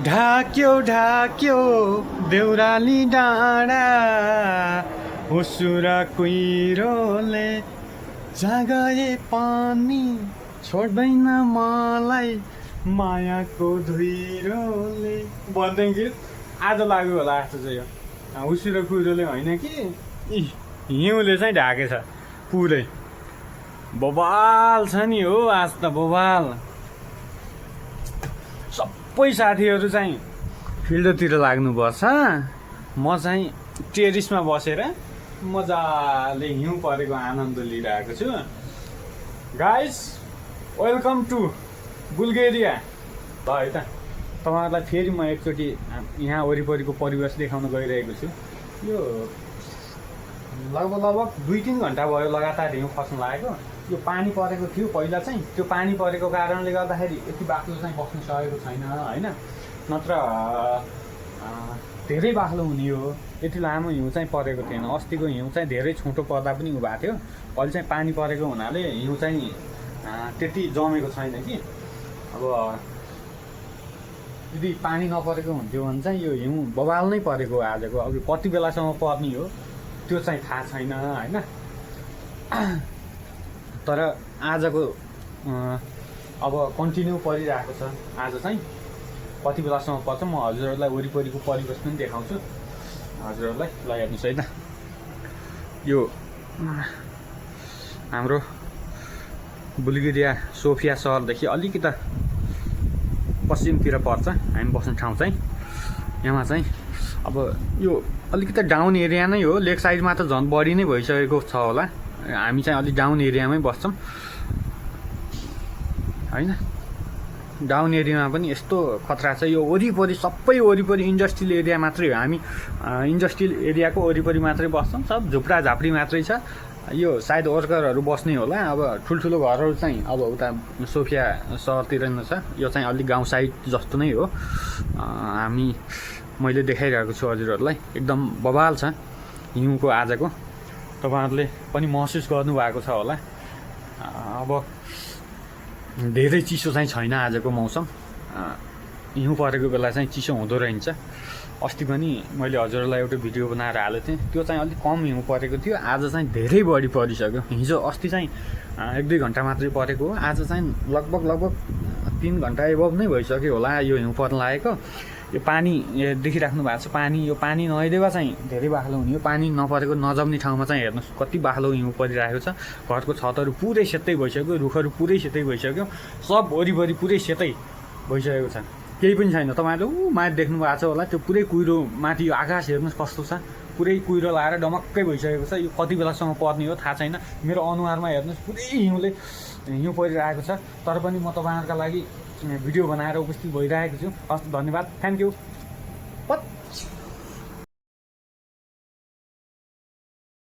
ढाक्यो ढाक्यो देउराली डाँडा हुसुर कुहिरोले जागए पनि छोड्दैन मलाई मायाको धुइरोले भन्दै गीत आज लाग्यो होला जस्तो चाहिँ यो हुसुर कुहिरोले होइन कि हिउँले चाहिँ ढाकेछ पुरै बबाल छ नि हो आज त बबाल सबै साथीहरू चाहिँ फिल्डतिर लाग्नुपर्छ म चाहिँ टेरिसमा बसेर मजाले हिउँ परेको आनन्द लिइरहेको छु गाइस वेलकम टु बुल्गेरिया ल है त तपाईँहरूलाई फेरि म एकचोटि यहाँ वरिपरिको परिवेश देखाउन गइरहेको छु यो लगभग 2-3 घन्टा भयो लगातार हिउँ खस्न लागेको यो पानी परेको थियो पहिला चाहिँ त्यो पानी परेको कारणले गर्दाखेरि यति बाक्लो चाहिँ बस्न सकेको छैन होइन नत्र धेरै बाक्लो हुने हो यति लामो हिउँ चाहिँ परेको थिएन अस्तिको हिउँ चाहिँ धेरै छोटो पर्दा पनि उ भएको थियो अहिले चाहिँ पानी परेको हुनाले हिउँ चाहिँ त्यति जमेको छैन कि अब यदि पानी नपरेको हुन्थ्यो भने चाहिँ यो हिउँ बबाल नै परेको आजको अब कति बेलासम्म पर्ने हो त्यो चाहिँ थाहा छैन होइन तर आजको अब कन्टिन्यू परिरहेको छ आज चाहिँ कति बेलासम्म पर्छ म हजुरहरूलाई वरिपरिको परिवेश पनि देखाउँछु हजुरहरूलाई ल हेर्नुहोस् है त यो हाम्रो बुल्गेरिया सोफिया सहरदेखि अलिकति पश्चिमतिर पर्छ हामी बस्ने ठाउँ चाहिँ यहाँ चाहिँ अब यो अलिकति डाउन एरिया नै हो लेक साइडमा त झन् बढी नै भइसकेको छ होला हामी चाहिँ अलिक डाउन एरियामै बस्छौँ होइन डाउन एरियामा पनि यस्तो खतरा छ यो वरिपरि सबै वरिपरि इन्डस्ट्रियल एरिया मात्रै हो हामी इन्डस्ट्रियल एरियाको वरिपरि मात्रै बस्छौँ सब झुप्रा झाप्री मात्रै छ यो सायद वर्करहरू बस्ने होला अब ठुल्ठुलो घरहरू चाहिँ अब उता सोफिया सहरतिर नै छ यो चाहिँ अलिक गाउँ साइड जस्तो नै हो मैले देखाइरहेको छु हजुरहरूलाई एकदम बबाल छ हिउँको आजको तपाईँहरूले पनि महसुस गर्नुभएको छ होला अब धेरै चिसो चाहिँ छैन आजको मौसम हिउँ परेको बेला चाहिँ चिसो हुँदो रहन्छ अस्ति पनि मैले हजुरहरूलाई एउटा भिडियो बनाएर हालेको थिएँ त्यो चाहिँ अलिक कम हिउँ परेको थियो आज चाहिँ धेरै बढी परिसक्यो हिजो अस्ति चाहिँ 1-2 घन्टा मात्रै परेको हो आज चाहिँ लगभग 3 घन्टा एबभ नै भइसक्यो होला यो हिउँ पर्न लागेको यो पानी देखिराख्नु भएको छ पानी यो पानी नआइदिएवा चाहिँ धेरै बाक्लो हुने हो पानी नपरेको नजम्ने ठाउँमा चाहिँ हेर्नुहोस् कति बाक्लो हिउँ परिरहेको छ घरको छतहरू पुरै सेतै भइसक्यो रुखहरू पुरै सेतै भइसक्यो सब वरिपरि पुरै सेतै भइसकेको छ केही पनि छैन तपाईँहरूले माथि देख्नु भएको छ होला त्यो पुरै कुहिरो माथि यो आकाश हेर्नुहोस् कस्तो छ पुरै कुहिरो लगाएर डमक्कै भइसकेको छ यो कति बेलासम्म पर्ने हो थाहा छैन मेरो अनुहारमा हेर्नुहोस् पुरै हिउँ परिरहेको छ तर पनि म तपाईँहरूका लागि भिडियो बनाएर उपस्थित भइरहेको छु हस् धन्यवाद थ्याङ्क यू